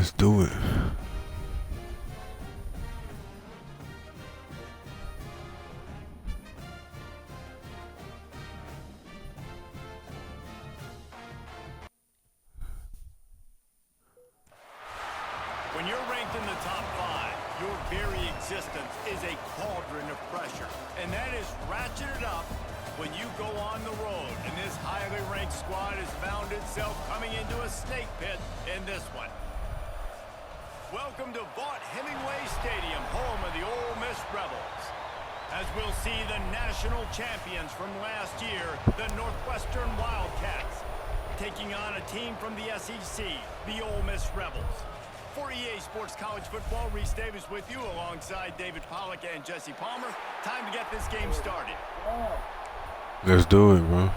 Let's do it. When you're ranked in the top 5, your very existence is a cauldron of pressure. And that is ratcheted up when you go on the road. And this highly ranked squad has found itself coming into a snake pit in this one. Welcome to Vaught Hemingway Stadium, home of the Ole Miss Rebels. As we'll see the national champions from last year, the Northwestern Wildcats, taking on a team from the SEC, the Ole Miss Rebels. For EA Sports College Football, Reese Davis with you alongside David Pollack and Jesse Palmer. Time to get this game started. Let's do it, bro.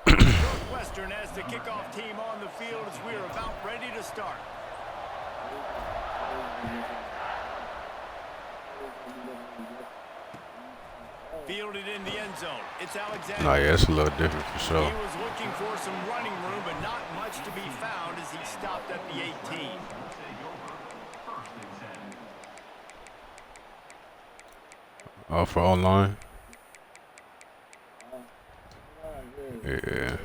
Northwestern as the kickoff team on the field as we are about ready to start. Fielded in the end zone. It's Alexander. Oh, yeah, it's a little different for sure. He was looking for some running room, but not much to be found as he stopped at the 18. Oh, for online? Yeah.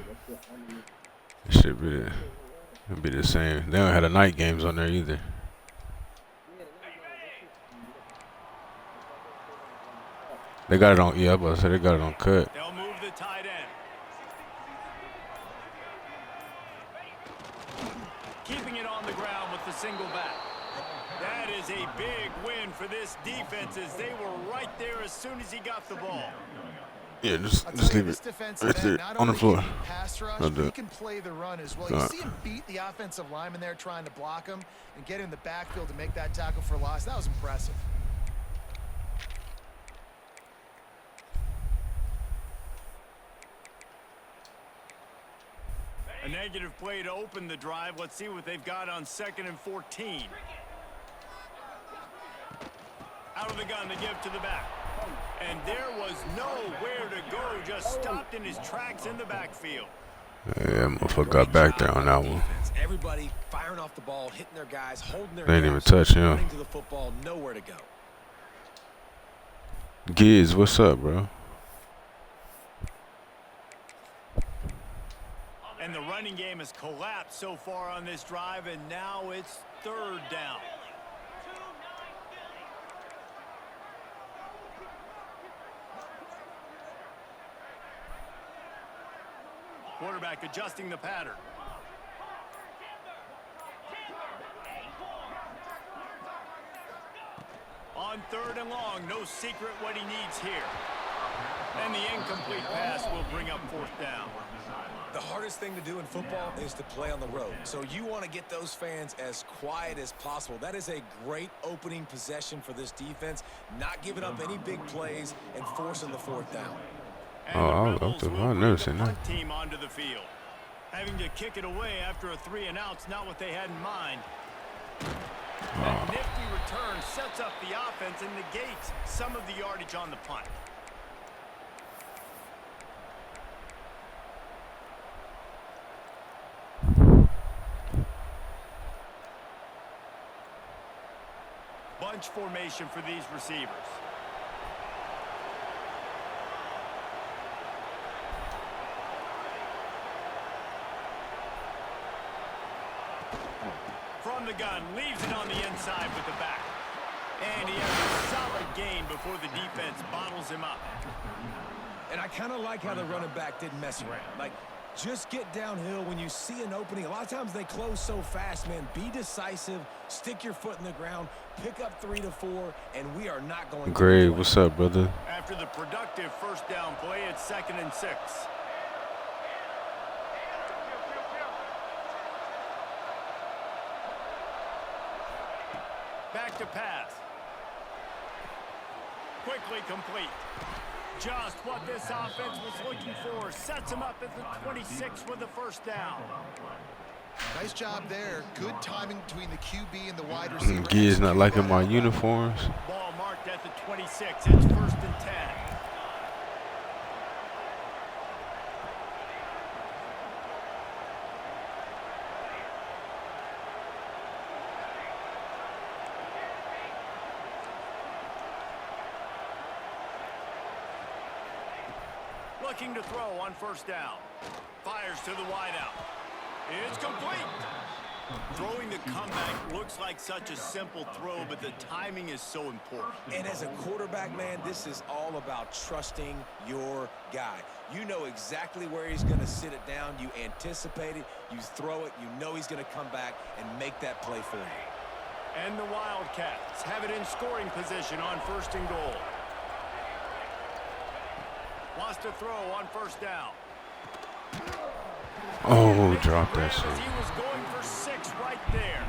It should be the same. They don't have the night games on there either. They got it on, yeah, but I said they got it on cut. They'll move the tight end. Keeping it on the ground with the single back. That is a big win for this defense as they were right there as soon as he got the ball. Yeah, just leave it right there on the floor. I'll do it. He can play the run as well. You see him beat the offensive lineman there trying to block him and get in the backfield to make that tackle for loss. That was impressive. A negative play to open the drive. Let's see what they've got on 2nd and 14. Out of the gun to give to the back. And there was nowhere to go. Just stopped in his tracks in the backfield. Yeah, motherfucker got back there on that one. Everybody firing off the ball, hitting their guys, holding their They didn't even touch him. running to the football, nowhere to go. Giz, what's up, bro? And the running game has collapsed so far on this drive, and now it's 3rd down. Quarterback adjusting the pattern. On 3rd and long, no secret what he needs here. And the incomplete pass will bring up 4th down. The hardest thing to do in football is to play on the road. So you want to get those fans as quiet as possible. That is a great opening possession for this defense, not giving up any big plays and forcing the 4th down. Oh, I've never seen that. Team onto the field. Having to kick it away after a 3-and-out's not what they had in mind. That nifty return sets up the offense and negates some of the yardage on the punt. Bunch formation for these receivers. From the gun, leaves it on the inside with the back. And he has a solid gain before the defense bottles him up. And I kind of like how the running back didn't mess around. Like, just get downhill when you see an opening. A lot of times they close so fast, man. Be decisive, stick your foot in the ground, pick up 3 to 4, and we are not going to. Gray, what's up, brother? After the productive 1st down play, it's 2nd and 6. Back to pass. Quickly complete. Just what this offense was looking for. Sets him up at the 26 with the 1st down. Nice job there. Good timing between the QB and the wide receiver. Giz not liking my uniforms. Ball marked at the 26. It's 1st and 10. Looking to throw on first down. Fires to the wideout. It's complete. Throwing the comeback looks like such a simple throw, but the timing is so important. And as a quarterback, man, this is all about trusting your guy. You know exactly where he's going to sit it down. You anticipate it. You throw it. You know he's going to come back and make that play for you. And the Wildcats have it in scoring position on first and goal. Wants to throw on first down. Oh, drop that shit. He was going for 6 right there.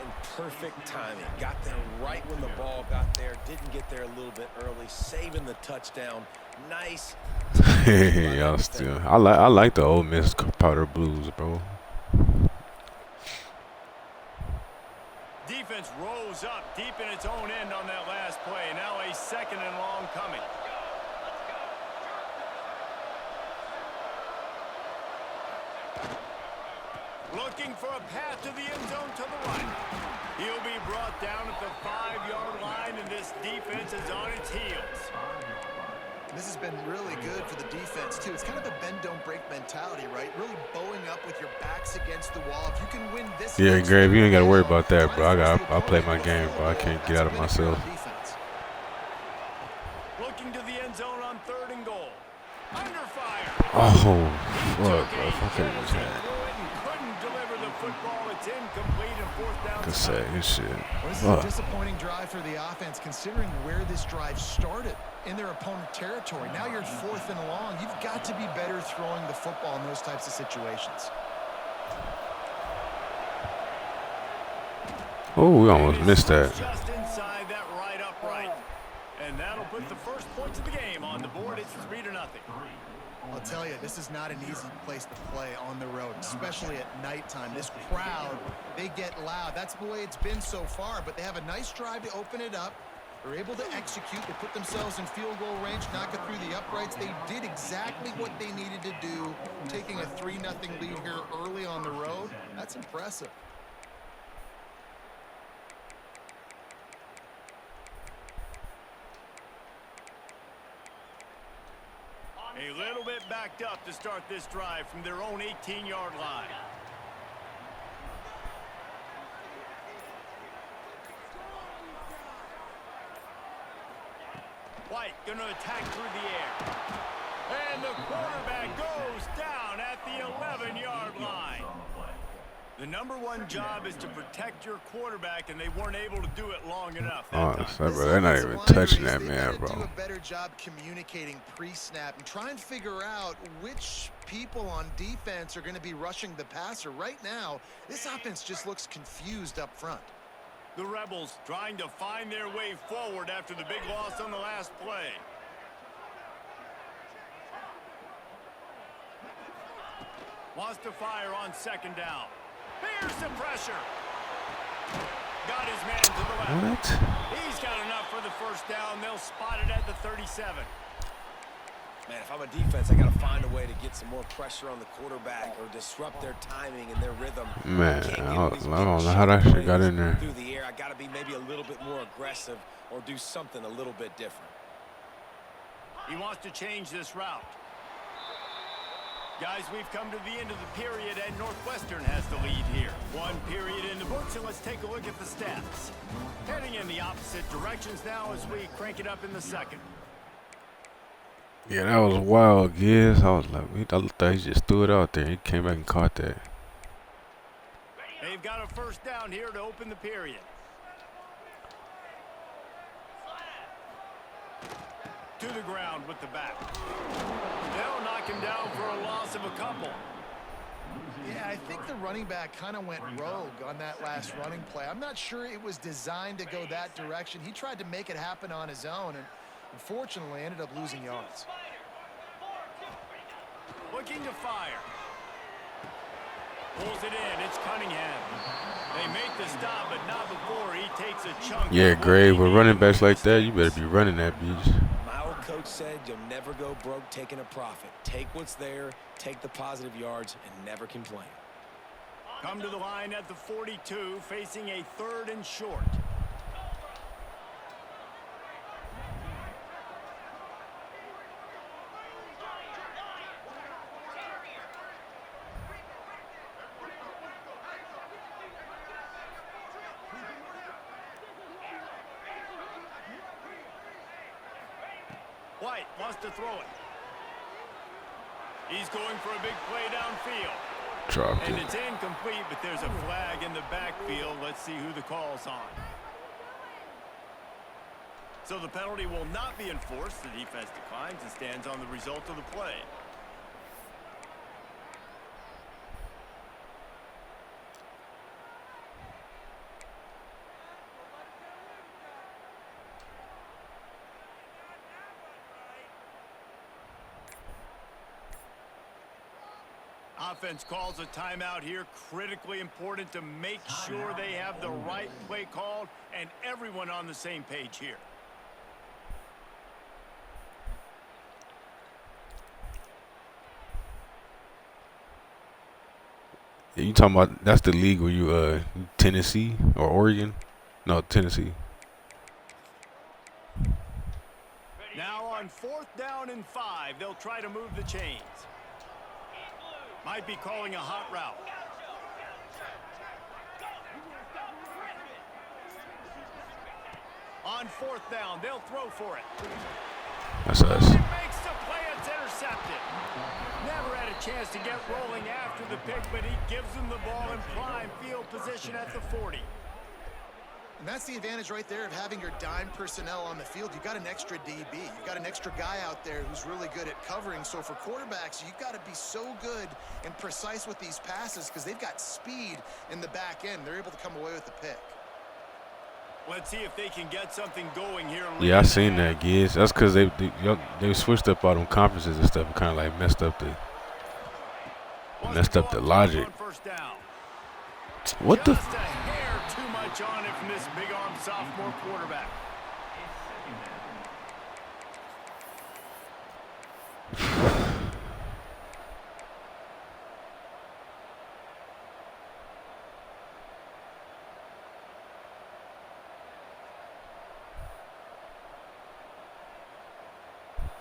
And perfect timing. Got there right when the ball got there. Didn't get there a little bit early. Saving the touchdown. Nice. Y'all still. I like the Ole Miss powder blues, bro. Defense rose up deep in its own end on that last play. Now a second and long coming. Looking for a path to the end zone to the right. He'll be brought down at the 5-yard line, and this defense is on its heels. This has been really good for the defense, too. It's kind of a bend-don't-break mentality, right? Really bowing up with your backs against the wall. If you can win this... Yeah, Grave, you ain't got to worry about that, bro. I'll play my game, bro. I can't get out of myself. Looking to the end zone on 3rd and goal. Under fire. Oh, fuck, bro. Fuck it. Couldn't deliver the football. It's incomplete and 4th down. Good say, shit. Well, this is a disappointing drive for the offense, considering where this drive started in their opponent territory. Now you're 4th and long. You've got to be better throwing the football in those types of situations. Oh, we almost missed that. Just inside that right upright. And that'll put the first points of the game on the board. It's 3-0. I'll tell you, this is not an easy place to play on the road, especially at nighttime. This crowd, they get loud. That's the way it's been so far, but they have a nice drive to open it up. They're able to execute. They put themselves in field goal range, knock it through the uprights. They did exactly what they needed to do, taking a 3-0 lead here early on the road. That's impressive. A little bit backed up to start this drive from their own 18-yard line. White going to attack through the air. And the quarterback goes down at the 11-yard line. The #1 job is to protect your quarterback, and they weren't able to do it long enough. Oh, bro, they're not even touching that man, bro. Do a better job communicating pre-snap and try and figure out which people on defense are going to be rushing the passer. Right now, this offense just looks confused up front. The Rebels trying to find their way forward after the big loss on the last play. Wants to fire on 2nd down. Here's the pressure. Got his man to the left. What? He's got enough for the first down. They'll spot it at the 37. Man, if I'm a defense, I got to find a way to get some more pressure on the quarterback or disrupt their timing and their rhythm. Man, I don't know how that shit got in there. Through the air, I got to be maybe a little bit more aggressive or do something a little bit different. He wants to change this route. Guys, we've come to the end of the period, and Northwestern has the lead here. 1 period in the books, and let's take a look at the stats. Heading in the opposite directions now as we crank it up in the second. Yeah, that was wild, Giz. I was like, I thought he just threw it out there. He came back and caught that. They've got a first down here to open the period. To the ground with the back. They'll knock him down for a loss of a couple. Yeah, I think the running back kind of went rogue on that last running play. I'm not sure it was designed to go that direction. He tried to make it happen on his own and unfortunately ended up losing yards. Looking to fire. Pulls it in. It's Cunningham. They make the stop, but not before he takes a chunk. Yeah, Grave, with running backs like that, you better be running that beach. My old coach said you'll never go broke taking a profit. Take what's there, take the positive yards, and never complain. Come to the line at the 42, facing a 3rd and short. White wants to throw it. He's going for a big play downfield. Dropped And it. it's incomplete, but there's a flag in the backfield. Let's see who the call's on. So the penalty will not be enforced. The defense declines and stands on the result of the play. Offense calls a timeout here. Critically important to make sure they have the right play called and everyone on the same page here. Yeah, you talking about that's the league where you Tennessee or Oregon? No, Tennessee. Now on 4th down and 5, they'll try to move the chains. Might be calling a hot route. On 4th down, they'll throw for it. That's us. It makes the play. It's intercepted. Never had a chance to get rolling after the pick, but he gives them the ball in prime field position at the 40. And that's the advantage right there of having your dime personnel on the field. You've got an extra DB. You've got an extra guy out there who's really good at covering. So for quarterbacks, you've got to be so good and precise with these passes because they've got speed in the back end. They're able to come away with the pick. Let's see if they can get something going here. Yeah, I seen that, Giz. That's because they switched up all them conferences and stuff and kind of like messed up the logic. What the? Just a hair too much on it from this big-arm sophomore quarterback.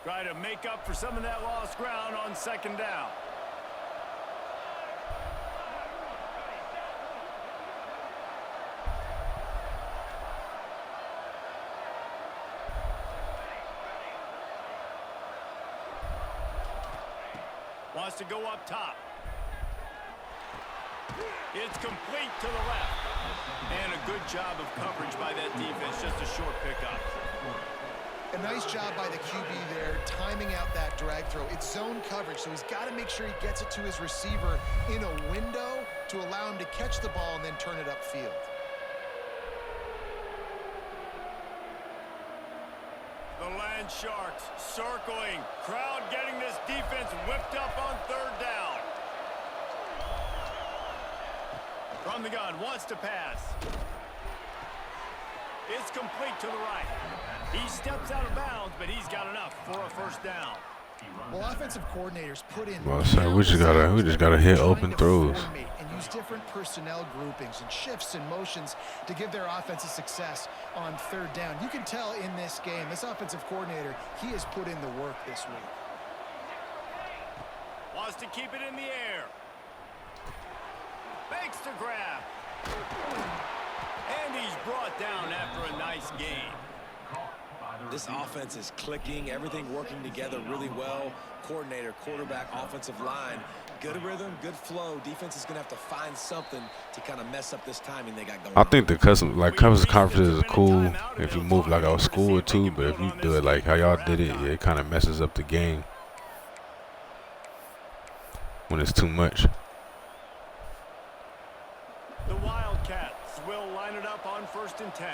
Try to make up for some of that lost ground on 2nd down. Wants to go up top. It's complete to the left. And a good job of coverage by that defense. Just a short pickup. A nice job by the QB there, timing out that drag throw. It's zone coverage, so he's got to make sure he gets it to his receiver in a window to allow him to catch the ball and then turn it upfield. The Land Sharks circling. Crowd getting this defense whipped up on 3rd down. From the gun, wants to pass. It's complete to the right. He steps out of bounds, but he's got enough for a 1st down. Well, offensive coordinators put in. Well, so we just gotta hit open throws. And use different personnel groupings and shifts and motions to give their offensive success on 3rd down. You can tell in this game, this offensive coordinator, he has put in the work this week. Wants to keep it in the air. Makes the grab. And he's brought down after a nice game. This offense is clicking, everything working together really well. Coordinator, quarterback, offensive line, good rhythm, good flow. Defense is going to have to find something to kind of mess up this timing they got going I on. think the custom conferences is cool if you move like our school or two, but if you do it like how y'all did it, yeah, it kind of messes up the game when it's too much. The Wildcats will line it up on 1st and 10.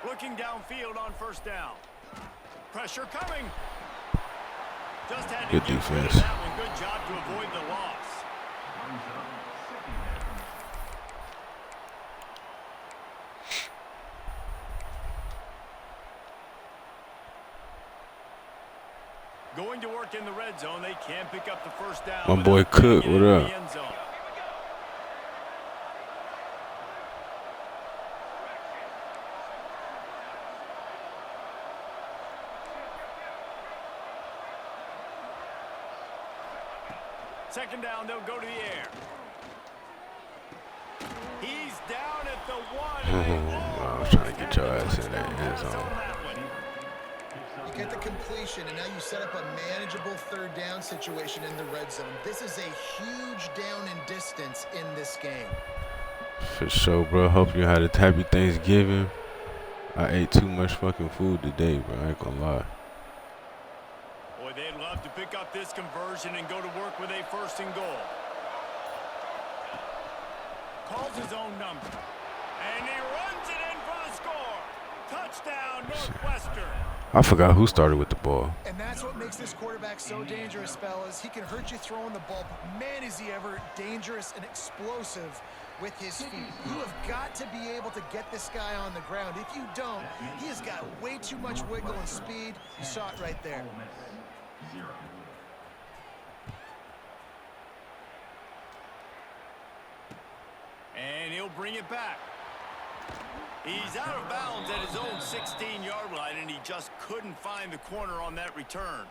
Looking downfield on 1st down. Pressure coming. Just had to Good get rid of defense. that one. Good job to avoid the loss. Going to work in the red zone. They can't pick up the 1st down. My boy Cook, what up? Second down, they'll go to the air. He's down at the 1. I was trying to get your ass in that end zone. You get the completion, and now you set up a manageable third down situation in the red zone. This is a huge down in distance in this game. For sure, bro. Hope you had a happy Thanksgiving. I ate too much fucking food today, bro. I ain't gonna lie. Boy, they'd love to pick up this conversion and go to work with a 1st and goal. Calls his own number. And he runs it in for the score. Touchdown, Northwestern. I forgot who started with the ball. And that's what makes this quarterback so dangerous, fellas. He can hurt you throwing the ball, but man, is he ever dangerous and explosive with his feet. You have got to be able to get this guy on the ground. If you don't, he has got way too much wiggle and speed. You saw it right there. And he'll bring it back. He's out of bounds at his own 16-yard line, and he just couldn't find the corner on that return.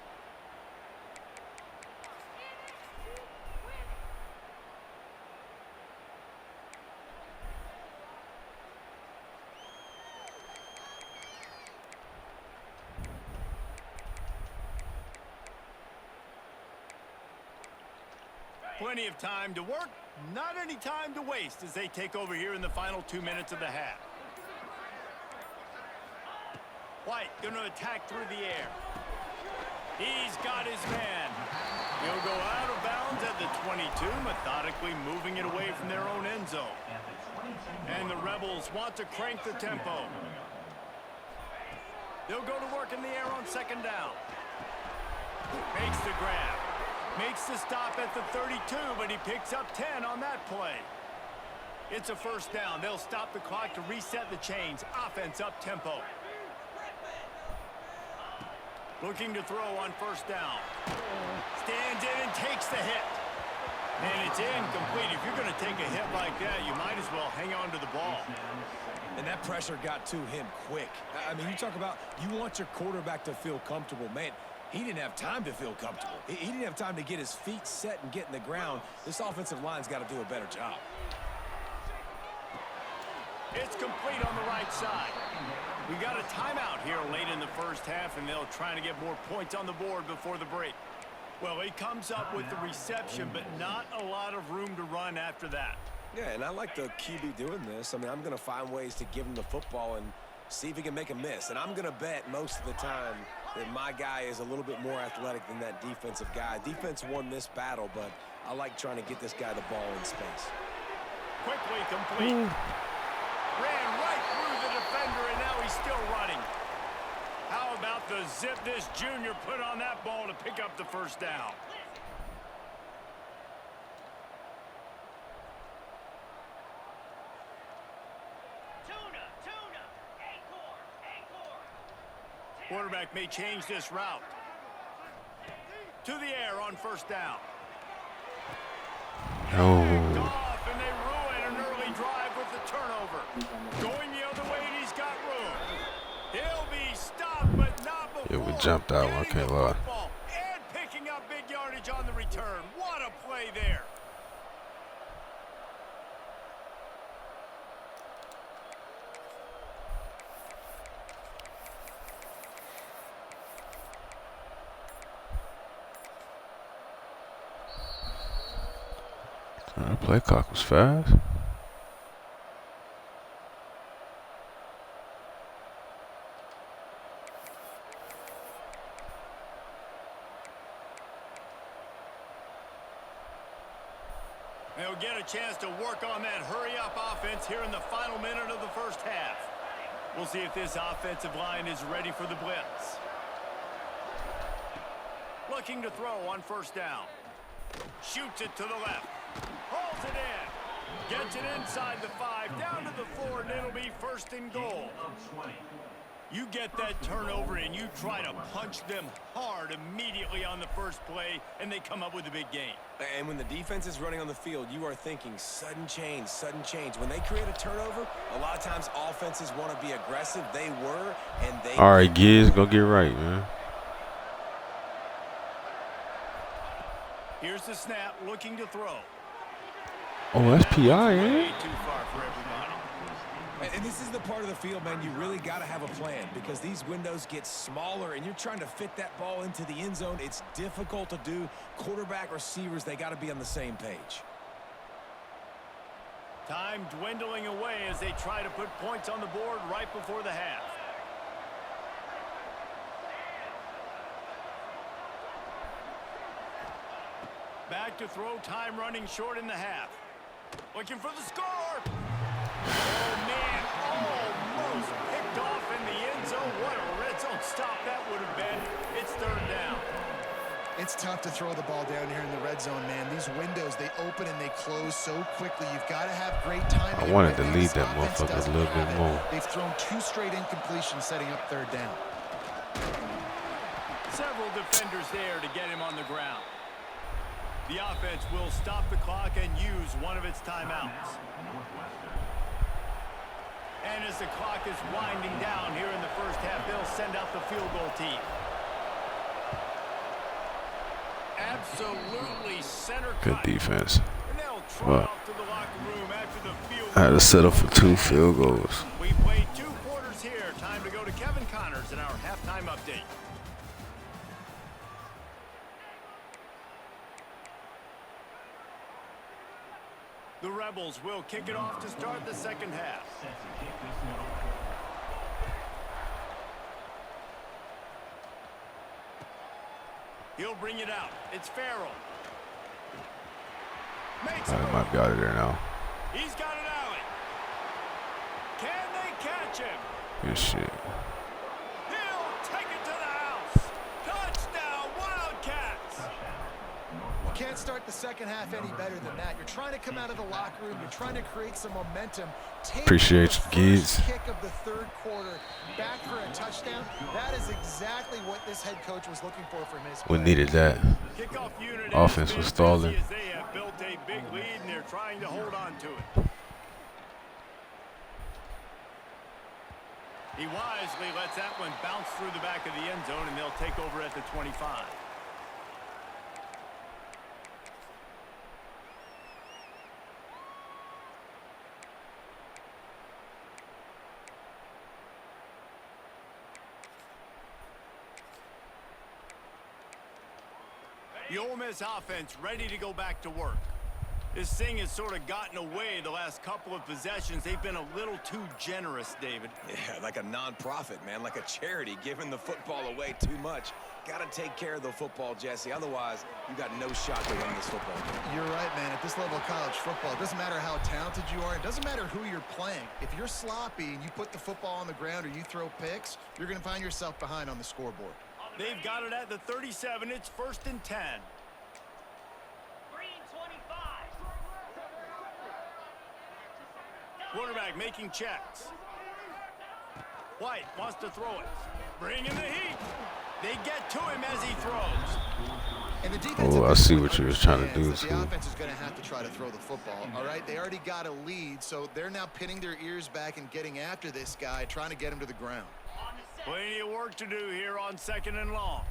Plenty of time to work, not any time to waste as they take over here in the final 2 minutes of the half. White going to attack through the air. He's got his man. He'll go out of bounds at the 22, methodically moving it away from their own end zone. And the Rebels want to crank the tempo. They'll go to work in the air on 2nd down. Makes the grab. Makes the stop at the 32, but he picks up 10 on that play. It's a 1st down. They'll stop the clock to reset the chains. Offense up tempo. Looking to throw on 1st down. Stands in and takes the hit. And it's incomplete. If you're going to take a hit like that, you might as well hang on to the ball. And that pressure got to him quick. I mean, you talk about you want your quarterback to feel comfortable. Man, he didn't have time to feel comfortable. He didn't have time to get his feet set and get in the ground. This offensive line's got to do a better job. It's complete on the right side. We got a timeout here late in the 1st half, and they'll try to get more points on the board before the break. Well, he comes up with the reception, but not a lot of room to run after that. Yeah, and I like the QB doing this. I mean, I'm going to find ways to give him the football and see if he can make a miss. And I'm going to bet most of the time that my guy is a little bit more athletic than that defensive guy. Defense won this battle, but I like trying to get this guy the ball in space. Quickly complete. Ran right through the defender, and now he's still running. How about the zip this junior put on that ball to pick up the 1st down? Quarterback may change this route. To the air on 1st down. Oh. Off, and they ruin an early drive with the turnover. Going the other way, and he's got room. He'll be stopped, but not before. Yeah, we jumped out. I can't lie. And picking up big yardage on the return. What a play there. That play clock was fast. They'll get a chance to work on that hurry-up offense here in the final minute of the 1st half. We'll see if this offensive line is ready for the blitz. Looking to throw on 1st down. Shoots it to the left. Hauls it in. Gets it inside the 5, down to the 4, and it'll be 1st and goal. You get that turnover, and you try to punch them hard immediately on the 1st play, and they come up with a big gain. And when the defense is running on the field, you are thinking sudden change, sudden change. When they create a turnover, a lot of times offenses want to be aggressive. They were, and they... All right, Giz, go get right, man. Here's the snap, looking to throw. Oh, that's PI, Way eh? too far for everybody. And this is the part of the field, man, you really got to have a plan because these windows get smaller and you're trying to fit that ball into the end zone. It's difficult to do. Quarterback, receivers, they got to be on the same page. Time dwindling away as they try to put points on the board right before the half. Back to throw, time running short in the half. Looking for the score. Oh, man, almost picked off in the end zone. What a red zone stop that would have been. It's third down. It's tough to throw the ball down here in the red zone, man. These windows, they open and they close so quickly. You've got to have great timing. I wanted to Right now, lead this that offense motherfucker a doesn't little have bit it. more. They've thrown 2 straight incompletions setting up third down. Several defenders there to get him on the ground. The offense will stop the clock and use one of its timeouts. And as the clock is winding down here in the first half, they'll send out the field goal team. Absolutely center Good cut. defense. And they'll trot But off to the locker room after the field I had goal. to settle for 2 field goals. We played 2 quarters here. Time to go to Kevin Connors in our halftime update. The Rebels will kick it off to start the second half. He'll bring it out. It's Farrell. Makes I it. might be out of there now. He's got it alley. Can they catch him? Good shit. He'll take it to the house. Touchdown, Wildcats. You can't start the second half any better than that. You're trying to come out of the locker room. You're trying to create some momentum. Take Appreciate the you, first kids. kick of the third quarter back for a touchdown. That is exactly what this head coach was looking for from his We play. needed that. Kickoff unit Offense has was been stalling. busy as they have built a big lead and they're trying to hold on to it. He wisely lets that one bounce through the back of the end zone and they'll take over at the 25. The Ole Miss offense ready to go back to work. This thing has sort of gotten away the last couple of possessions. They've been a little too generous, David. Yeah, like a non-profit, man, like a charity, giving the football away too much. Got to take care of the football, Jesse. Otherwise, you got no shot to win this football game. You're right, man. At this level of college football, it doesn't matter how talented you are. It doesn't matter who you're playing. If you're sloppy and you put the football on the ground or you throw picks, you're going to find yourself behind on the scoreboard. They've got it at the 37. It's 1st and 10. Quarterback making checks. White wants to throw it. Bring in the heat. They get to him as he throws. And the defense Oh, I see what you was trying to do, The too. offense is going to have to try to throw the football, all right? They already got a lead, so they're now pinning their ears back and getting after this guy, trying to get him to the ground. Plenty of work to do here on 2nd and long.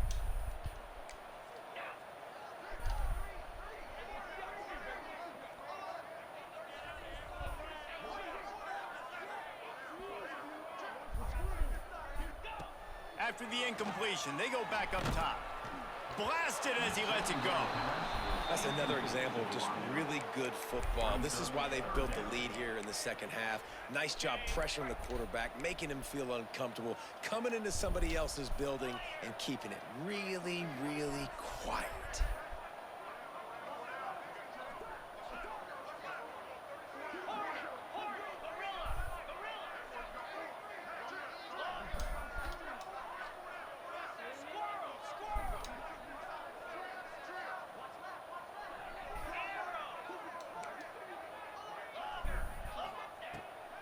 After the incompletion, they go back up top. Blasted as he lets it go. That's another example of just really good football. This is why they've built the lead here in the second half. Nice job pressuring the quarterback, making him feel uncomfortable, coming into somebody else's building and keeping it really, really quiet.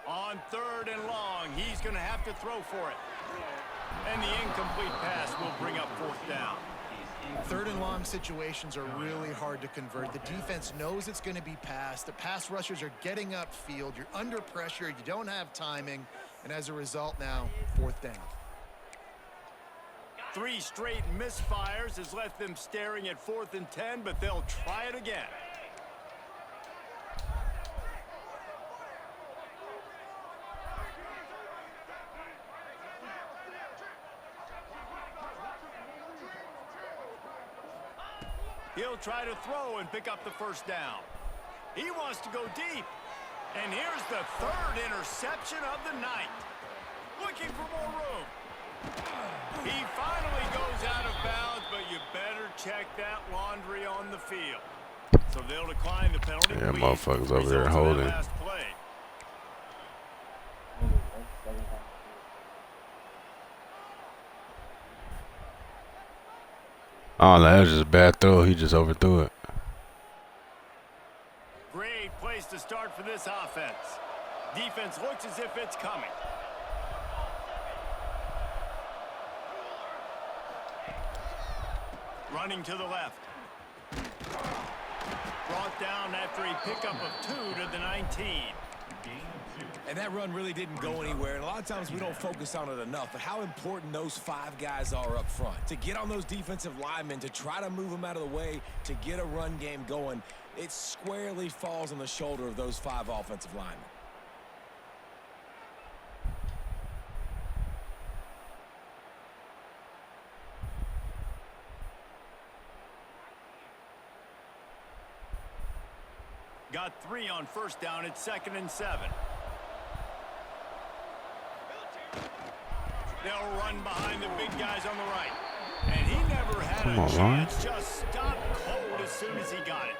On 3rd and long, he's going to have to throw for it. And the incomplete pass will bring up 4th down. 3rd and long situations are really hard to convert. The defense knows it's going to be passed. The pass rushers are getting upfield. You're under pressure. You don't have timing. And as a result now, 4th down. 3 straight misfires has left them staring at 4th and 10, but they'll try it again. He'll try to throw and pick up the first down. He wants to go deep. And here's the 3rd interception of the night. Looking for more room. He finally goes out of bounds, but you better check that laundry on the field. So they'll decline the penalty. Yeah, motherfuckers over there holding. Oh, that was just a bad throw. He just overthrew it. Great place to start for this offense. Defense looks as if it's coming. Running to the left. Brought down after a pickup of 2 to the 19. And that run really didn't go anywhere. And a lot of times we don't focus on it enough, but how important those 5 guys are up front. To get on those defensive linemen, to try to move them out of the way, to get a run game going, it squarely falls on the shoulder of those 5 offensive linemen. Got 3 on first down. It's 2nd and 7. They'll run behind the big guys on the right. And he never had a chance. Just stopped cold as soon as he got it.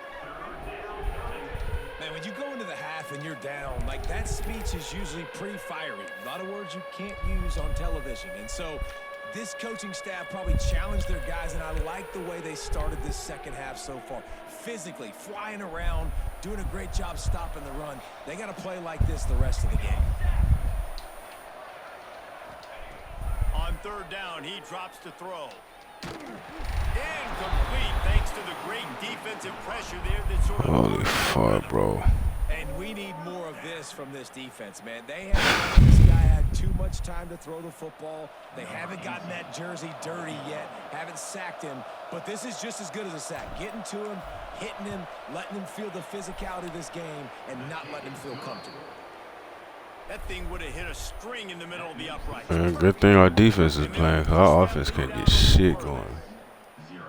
Man, when you go into the half and you're down, like that speech is usually pretty fiery. A lot of words you can't use on television. And so this coaching staff probably challenged their guys, and I like the way they started this second half so far. Physically, flying around, doing a great job stopping the run. They got to play like this the rest of the game. On 3rd down, he drops to throw. Incomplete thanks to the great defensive pressure there that sort of... Holy fuck, bro. And we need more of this from this defense, man. This guy had too much time to throw the football. They haven't gotten that jersey dirty yet, haven't sacked him, but this is just as good as a sack. Getting to him, hitting him, letting him feel the physicality of this game, and not letting him feel comfortable. That thing would have hit a string in the middle of the uprights. Good thing our defense is playing. Our offense can't get shit going.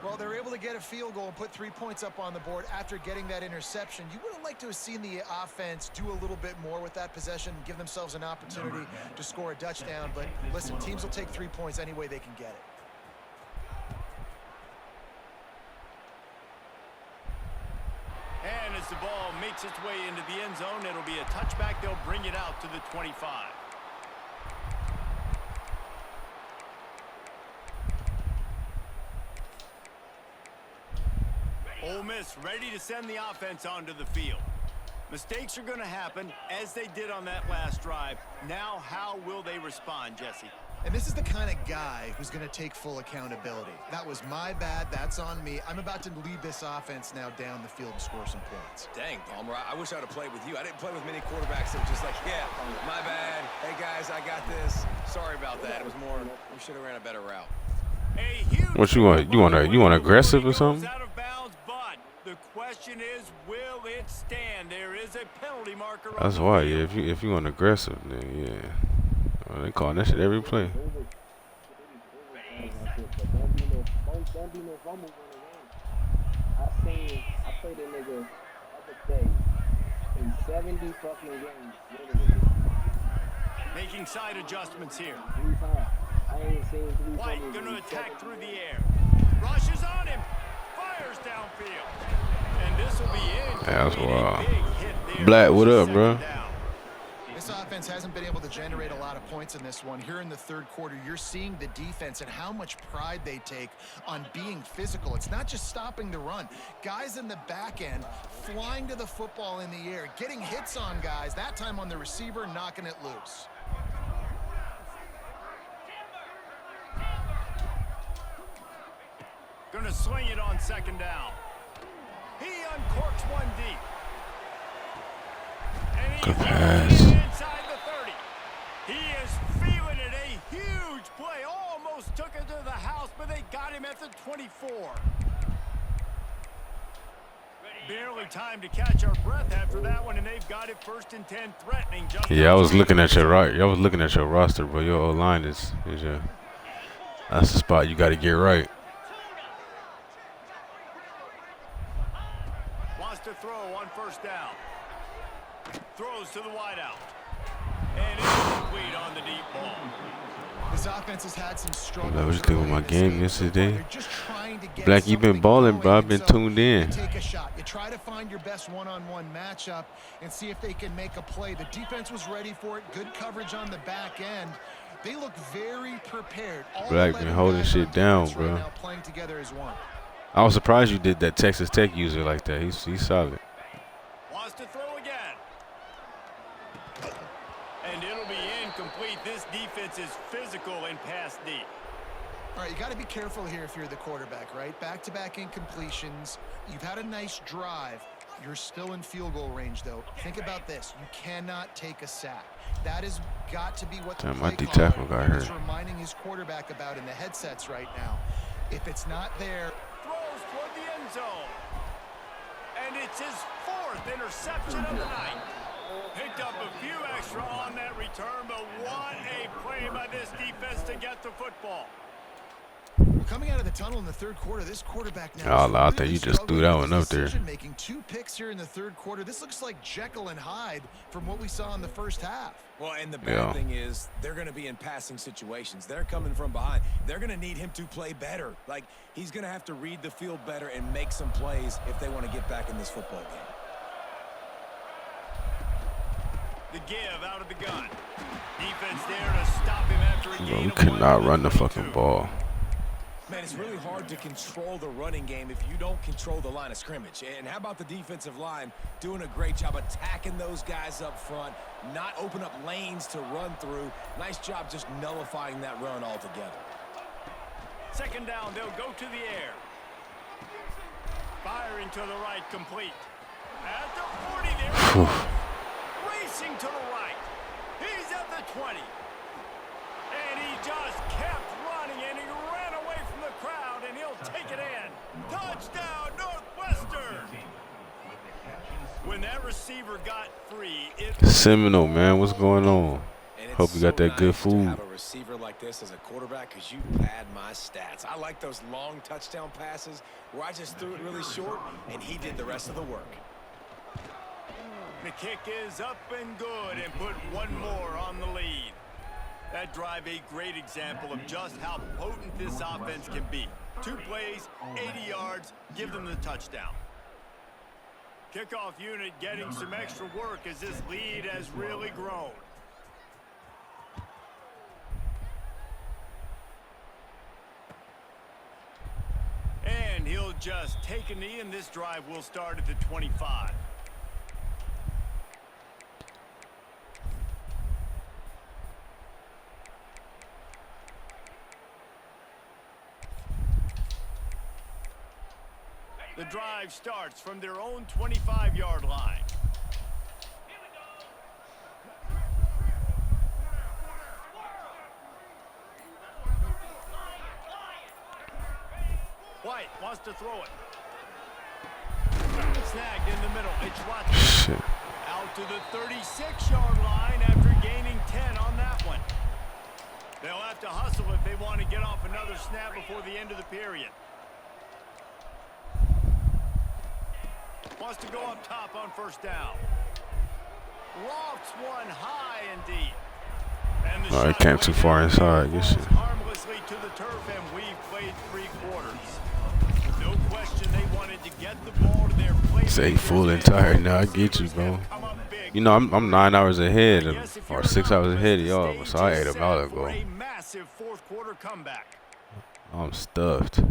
Well, they're able to get a field goal and put 3 points up on the board after getting that interception. You would have liked to have seen the offense do a little bit more with that possession, give themselves an opportunity to score a touchdown. But listen, teams will take 3 points any way they can get it. And as the ball makes its way into the end zone, it'll be a touchback. They'll bring it out to the 25. Ole Miss ready to send the offense onto the field. Mistakes are going to happen, as they did on that last drive. Now, how will they respond, Jesse? And this is the kind of guy who's going to take full accountability. That was my bad. That's on me. I'm about to lead this offense now down the field and score some points. Dang, Palmer, I wish I would have played with you. I didn't play with many quarterbacks that were just like, yeah, my bad. Hey, guys, I got this. Sorry about that. It was more, we should have ran a better route. What you want? You want aggressive or something? Out of bounds, but the question is, will it stand? There is a penalty marker. That's why, yeah. If you want aggressive, then yeah. Oh, they calling that shit every play. Don't be no fumbles on the game. I played a nigga other day in 70 fucking games. Literally. Making side adjustments here. 3 times. I ain't seen 3 White fumbles. going to attack through the air. Rushes on him. Fires downfield. And this will be in. That's wild. Black, what up, bro? This offense hasn't been able to generate a lot of points in this one. Here in the third quarter, you're seeing the defense and how much pride they take on being physical. It's not just stopping the run. Guys in the back end flying to the football in the air, getting hits on guys, that time on the receiver, knocking it loose. Going to swing it on 2nd down. He uncorks one deep. Good pass. Inside the 30. He is feeling it. A huge play. Almost took it to the house, him at the 24. Barely time to catch our breath after that one, and they've got it 1st and 10, threatening. Yeah, I was looking at your I was looking at your roster, but your O-line is your. That's the spot you got to get right. Wants to throw on 1st down. Throws to the wideout. And incomplete on the deep ball. This offense has had some struggles. I was doing my game yesterday. They're just trying to get Black, you been something balling, going, bro. I've and been so tuned in. You take a shot. You try to find your best one-on-one matchup and see if they can make a play. The defense was ready for it. Good coverage on the back end. They look very prepared. All Black been holding shit down, bro. Right now, playing together as one. I was surprised you did that Texas Tech user like that. He's solid. Wants to throw again. And it'll be incomplete. This defense is physical and pass deep. All right, you got to be careful here if you're the quarterback, right? Back-to-back incompletions. You've had a nice drive. You're still in field goal range, though. Think about this. You cannot take a sack. That has got to be what the My play D-tackle caller got is hurt. reminding his quarterback about in the headsets right now. If it's not there, Throws toward the end zone. And it's his 4th interception of the night. Picked up a few extra on that return, but what a play by this defense to get the football. coming out of the tunnel in the 3rd quarter, this quarterback now Oh, out there, you just threw that one up there. Making 2 picks here in the 3rd quarter. This looks like Jekyll and Hyde from what we saw in the 1st half. Well, and the bad thing is they're going to be in passing situations. They're coming from behind. They're going to need him to play better. Like, he's going to have to read the field better and make some plays if they want to get back in this football game. The give out of the gun. Defense there to stop him after a gain We of could not 1 run the 22. fucking ball. Man, it's really hard to control the running game if you don't control the line of scrimmage. And how about the defensive line doing a great job attacking those guys up front, not open up lanes to run through. Nice job just nullifying that run altogether. 2nd down, they'll go to the air. Firing to the right, complete. At the 40, there he goes. Racing to the right. He's at the 20. And he just kept running, and he ran away from the crowd, and he'll take it in. Touchdown, Northwestern! When that receiver got free, it Seminole, man, what's going on? And Hope you got that good nice to food. have a receiver like this as a quarterback because you pad my stats. I like those long touchdown passes where I just threw it really short, and he did the rest of the work. The kick is up and good, and put one more on the lead. That drive, a great example of just how potent this offense can be. 2 plays, 80 yards, give them the touchdown. Kickoff unit getting some extra work as this lead has really grown. And he'll just take a knee, and this drive will start at the 25. The drive starts from their own 25-yard line. White wants to throw it. Snagged in the middle. It's Watson. Shit. Out to the 36-yard line after gaining 10 on that one. They'll have to hustle if they want to get off another snap before the end of the period. Wants to go up top on 1st down. Lofts one high and deep. And the Oh, it shot came too far inside. Good falls shit. harmlessly to the turf, and we've played 3 quarters. No question they wanted to get the ball to their playmakers. Say full and tired now. I get you, bro. You know, I'm 9 hours ahead or 6 hours ahead of y'all, so I ate a while ago. A massive 4th quarter comeback. I'm stuffed.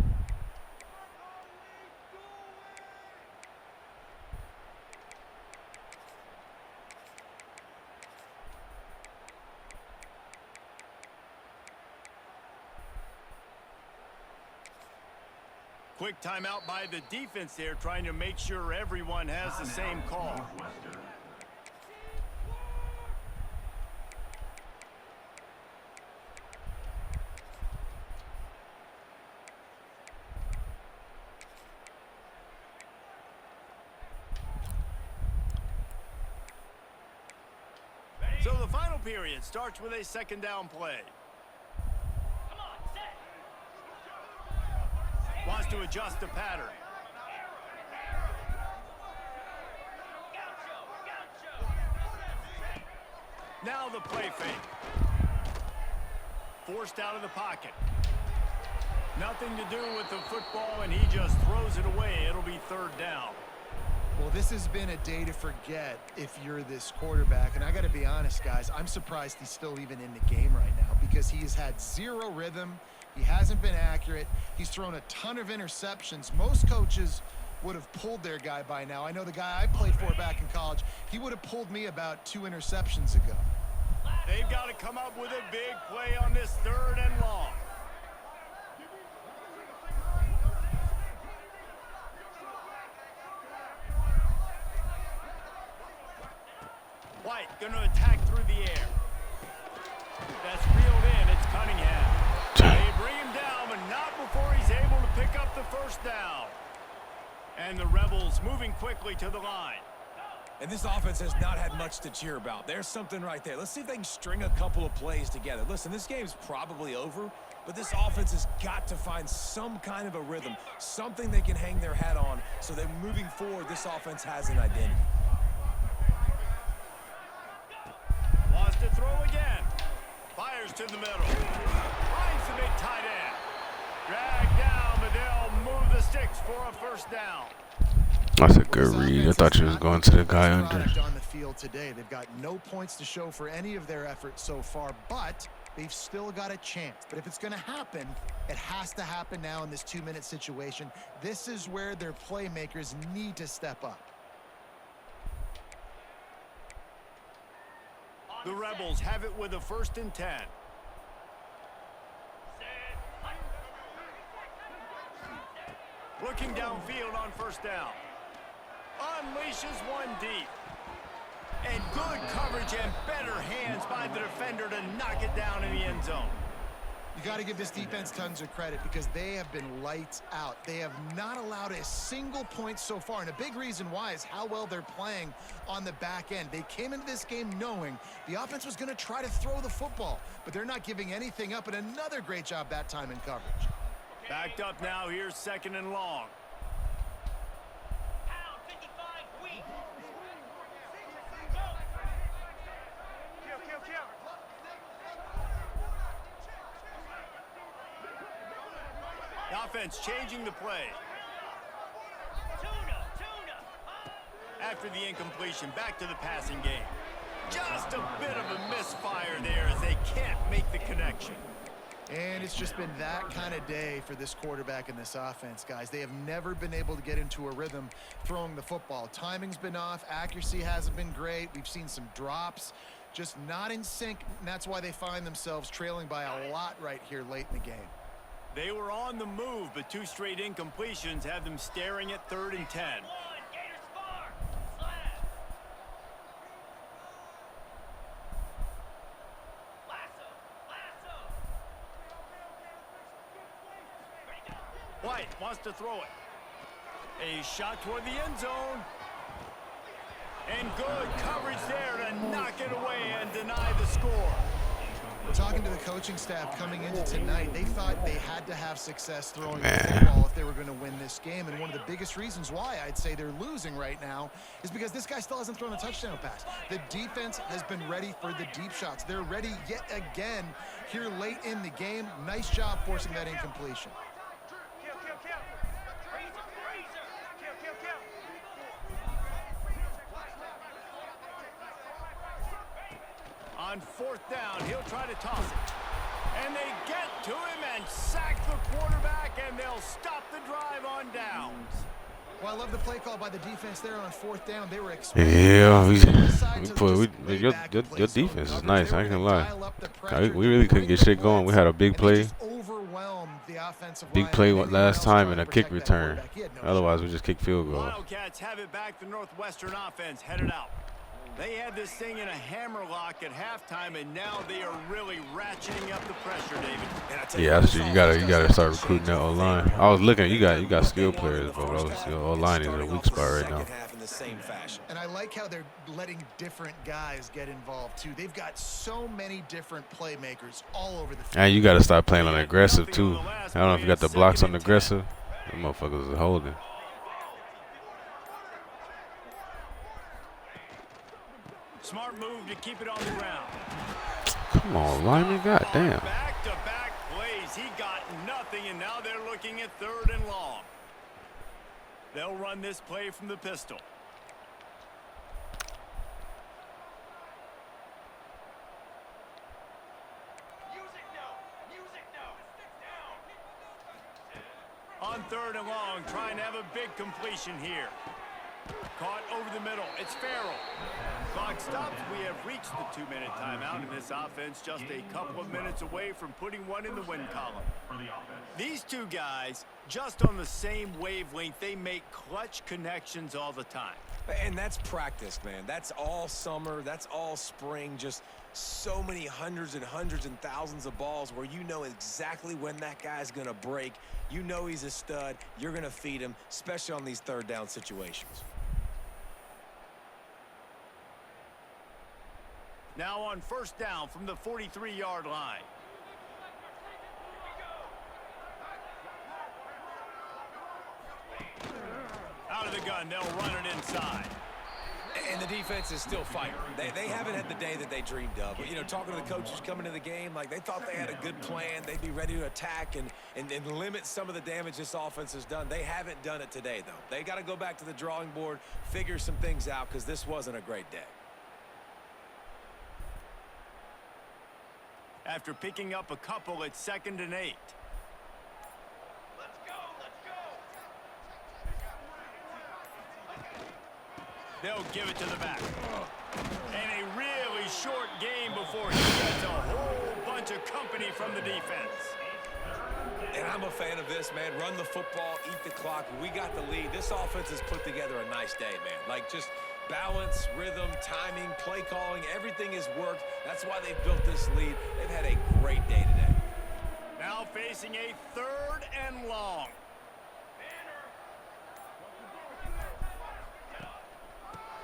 Quick timeout by the defense there, trying to make sure everyone has the same call. So the final period starts with a second down play. Wants to adjust the pattern. Now the play fake. Forced out of the pocket. Nothing to do with the football, and he just throws it away. It'll be third down. Well, this has been a day to forget if you're this quarterback. And I got to be honest, guys, I'm surprised he's still even in the game right now because he's had zero rhythm. He hasn't been accurate. He's thrown a ton of interceptions. Most coaches would have pulled their guy by now. I know the guy I played for back in college, he would have pulled me about 2 interceptions ago. They've got to come up with a big play on this third and long. White going to attack through the air. That's reeled in. It's Cunningham. They bring him down, but not before he's able to pick up the first down. And the Rebels moving quickly to the line. And this offense has not had much to cheer about. There's something right there. Let's see if they can string a couple of plays together. Listen, this game's probably over, but this offense has got to find some kind of a rhythm, something they can hang their hat on so that moving forward, this offense has an identity. Wants to throw again. Fires to the middle. Finds the big tight end. Dragged down, but they'll move the sticks for a first down. That's a good read. I thought you was going to the guy under. On the field today, they've got no points to show for any of their efforts so far, but they've still got a chance. But if it's going to happen, it has to happen now in this 2-minute situation. This is where their playmakers need to step up. The Rebels have it with a 1st and 10. Looking downfield on first down. Unleashes one deep. And good coverage and better hands by the defender to knock it down in the end zone. You got to give this defense tons of credit because they have been lights out. They have not allowed a single point so far, and a big reason why is how well they're playing on the back end. They came into this game knowing the offense was going to try to throw the football, but they're not giving anything up, and another great job that time in coverage. Backed up now, here's 2nd and long. The offense changing the play. After the incompletion, back to the passing game. Just a bit of a misfire there as they can't make the connection. And it's just been that kind of day for this quarterback and this offense, guys. They have never been able to get into a rhythm throwing the football. Timing's been off. Accuracy hasn't been great. We've seen some drops, just not in sync, and that's why they find themselves trailing by a lot right here late in the game. They were on the move, but 2 straight incompletions have them staring at 3rd and 10. White wants to throw it. A shot toward the end zone. And good coverage there to knock it away and deny the score. Talking to the coaching staff coming into tonight, they thought they had to have success throwing the football if they were going to win this game. And one of the biggest reasons why I'd say they're losing right now is because this guy still hasn't thrown a touchdown pass. The defense has been ready for the deep shots. They're ready yet again here late in the game. Nice job forcing that incompletion. On 4th down, he'll try to toss it. And they get to him and sack the quarterback, and they'll stop the drive on downs. Well, I love the play call by the defense there on 4th down. They were Yeah, your defense is nice. I ain't gonna lie. We really couldn't get shit going. We had a big play. Big play last time and a kick return. Otherwise, we just kick field goal. Wildcats have it back. The Northwestern offense headed out. They had this thing in a hammerlock at halftime, and now they are really ratcheting up the pressure, David. And I tell Yeah, what, that's true. You gotta start recruiting that O-line. I was looking. You got skilled players, but obviously O-line is a weak spot right now. And I like how they're letting different guys get involved too. They've got so many different playmakers all over the field. And you gotta start playing on aggressive too. I don't know if you got the blocks on aggressive. Them motherfuckers is holding. Smart move to keep it on the ground. Come on, lineman, goddamn. Back-to-back plays. He got nothing, and now they're looking at 3rd and long. They'll run this play from the pistol. On 3rd and long, trying to have a big completion here. Caught over the middle. It's Farrell. Clock stops. We have reached the 2-minute timeout, and this offense just a couple of minutes away from putting one in the win column. These two guys, just on the same wavelength, they make clutch connections all the time. And that's practice, man. That's all summer. That's all spring. Just so many hundreds and thousands of balls where you know exactly when that guy's going to break. You know he's a stud. You're going to feed him, especially on these 3rd down situations. Now on 1st down from the 43-yard line. Out of the gun, they'll run it inside. And the defense is still fighting. They haven't had the day that they dreamed of. But, you know, talking to the coaches coming to the game, like they thought they had a good plan. They'd be ready to attack and limit some of the damage this offense has done. They haven't done it today, though. They got to go back to the drawing board, figure some things out, because this wasn't a great day. After picking up a couple, it's 2nd and 8. They'll give it to the back. And a really short game before he gets a whole bunch of company from the defense. And I'm a fan of this, man. Run the football, eat the clock. We got the lead. This offense has put together a nice day, man. Like just balance, rhythm, timing, play calling, everything has worked. That's why they've built this lead. They've had a great day today. Now facing a 3rd and long.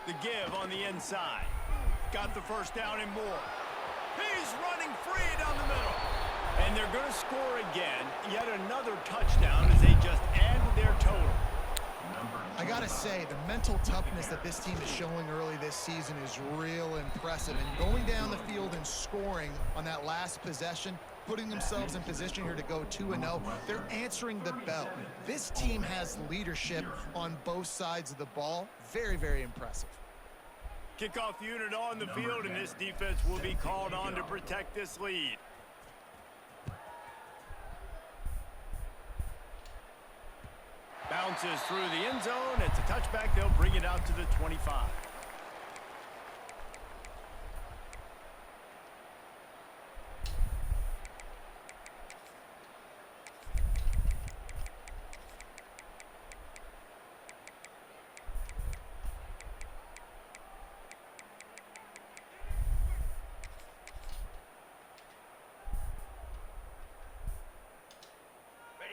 The give on the inside. Got the 1st down and more. He's running free down the middle. And they're going to score again. Yet another touchdown as they just add to their total. I gotta say, the mental toughness that this team is showing early this season is real impressive. And going down the field and scoring on that last possession, putting themselves in position here to go 2-0, they're answering the bell. This team has leadership on both sides of the ball. Very, very impressive. Kickoff unit on the field, and this defense will be called on to protect this lead. Bounces through the end zone. It's a touchback. They'll bring it out to the 25.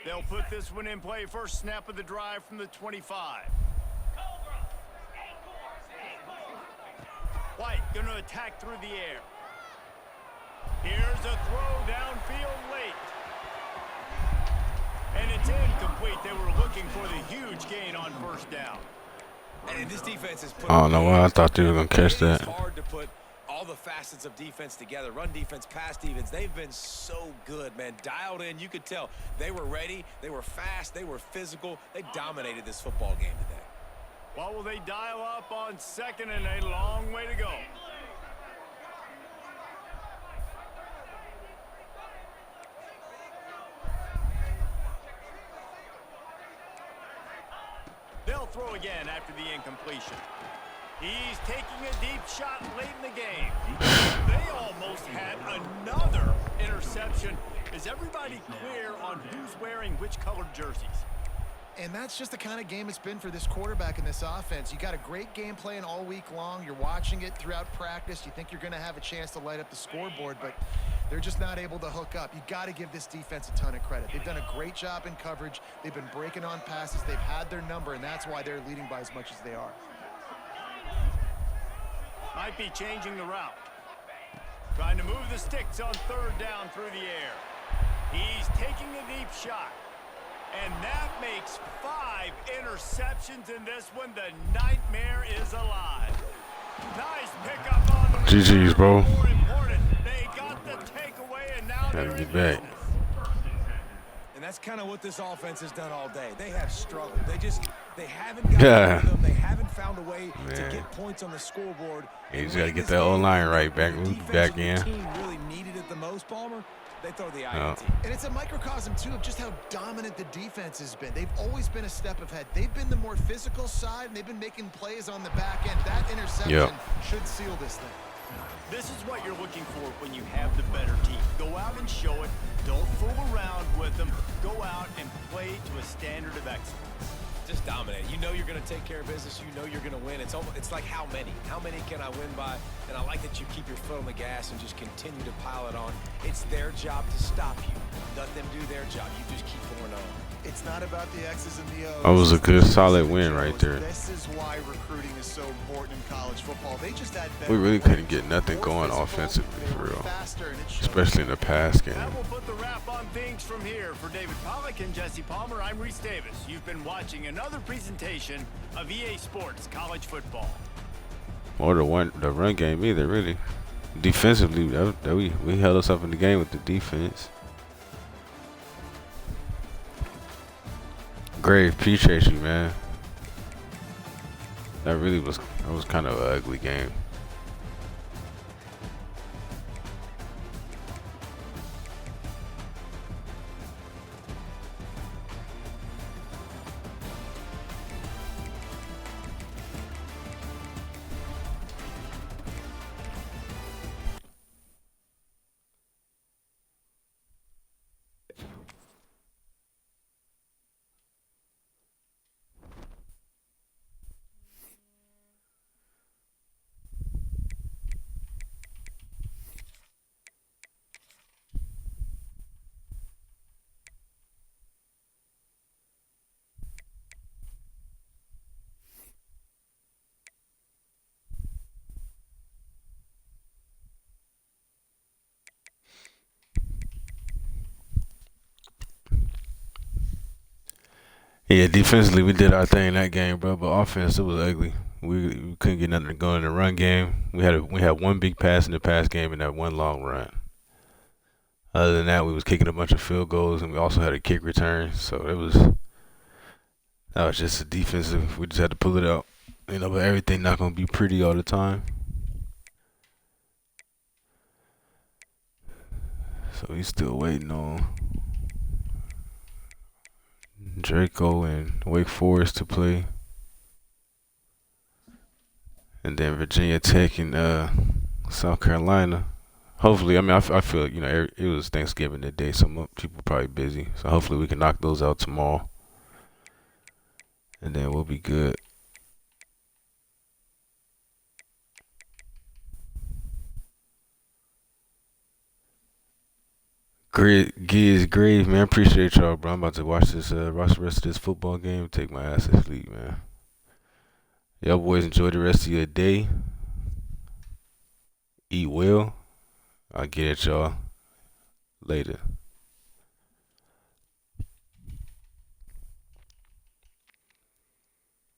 They'll put this one in play. First snap of the drive from the 25. White going to attack through the air. Here's a throw downfield late. And it's incomplete. They were looking for the huge gain on 1st down. And this defense is put. I don't know why I thought they were going to catch that. It's hard to put all the facets of defense together. Run defense, pass defense. They've been so good, man. Dialed in. You could tell they were ready. They were fast. They were physical. They dominated this football game today. What will they dial up on 2nd and a long way to go? They'll throw again after the incompletion. He's taking a deep shot late in the game. They almost had another interception. Is everybody clear on who's wearing which colored jerseys? And that's just the kind of game it's been for this quarterback in this offense. You got a great game plan all week long. You're watching it throughout practice. You think you're going to have a chance to light up the scoreboard, but they're just not able to hook up. You got to give this defense a ton of credit. They've done a great job in coverage. They've been breaking on passes. They've had their number, and that's why they're leading by as much as they are. Might be changing the route. Trying to move the sticks on third down through the air. He's taking a deep shot. And that makes 5 interceptions in this one. The nightmare is alive. Nice pickup on the GG's, bro. More important, they got the takeaway, and now Gotta they're get in back. business. And that's kind of what this offense has done all day. They have struggled. They haven't gotten rhythm. They haven't found a way to get points on the scoreboard. You just gotta get that O-line right back in. Team really needed it the most, Palmer. They throw the No. INT. And it's a microcosm, too, of just how dominant the defense has been. They've always been a step ahead. They've been the more physical side, and they've been making plays on the back end. That interception should seal this thing. This is what you're looking for when you have the better team. Go out and show it. Don't fool around with them. Go out and play to a standard of excellence. Just dominate. You know you're going to take care of business. You know you're going to win. It's like how many? How many can I win by? And I like that you keep your foot on the gas and just continue to pile it on. It's their job to stop you. Let them do their job. You just keep going on. It's not about the X's and the O's. That was a good, solid win right there. This is why recruiting is so important in college football. They just had better We really players, couldn't get nothing more going physical, offensively, they for were real. faster, and it showed. Especially in the pass game. That will put the wrap on things from here. For David Pollack and Jesse Palmer, I'm Reese Davis. You've been watching another presentation of EA Sports College Football. Or the run game either, really. Defensively, we held us up in the game with the defense. Grave, appreciate you, man. That was kind of an ugly game. Yeah, defensively we did our thing in that game, bro. But offense, it was ugly. We couldn't get nothing going in the run game. We had one big pass in the pass game and that one long run. Other than that, we was kicking a bunch of field goals, and we also had a kick return. So that was just a defensive. We just had to pull it out, But everything not gonna be pretty all the time. So he's still waiting on Draco and Wake Forest to play, and then Virginia Tech and South Carolina. Hopefully, I feel it was Thanksgiving today, so people are probably busy. So hopefully we can knock those out tomorrow, and then we'll be good. Giz Grave, man, appreciate y'all, bro. I'm about to watch the rest of this football game, take my ass to sleep, man. Y'all boys enjoy the rest of your day. Eat well. I'll get at y'all later.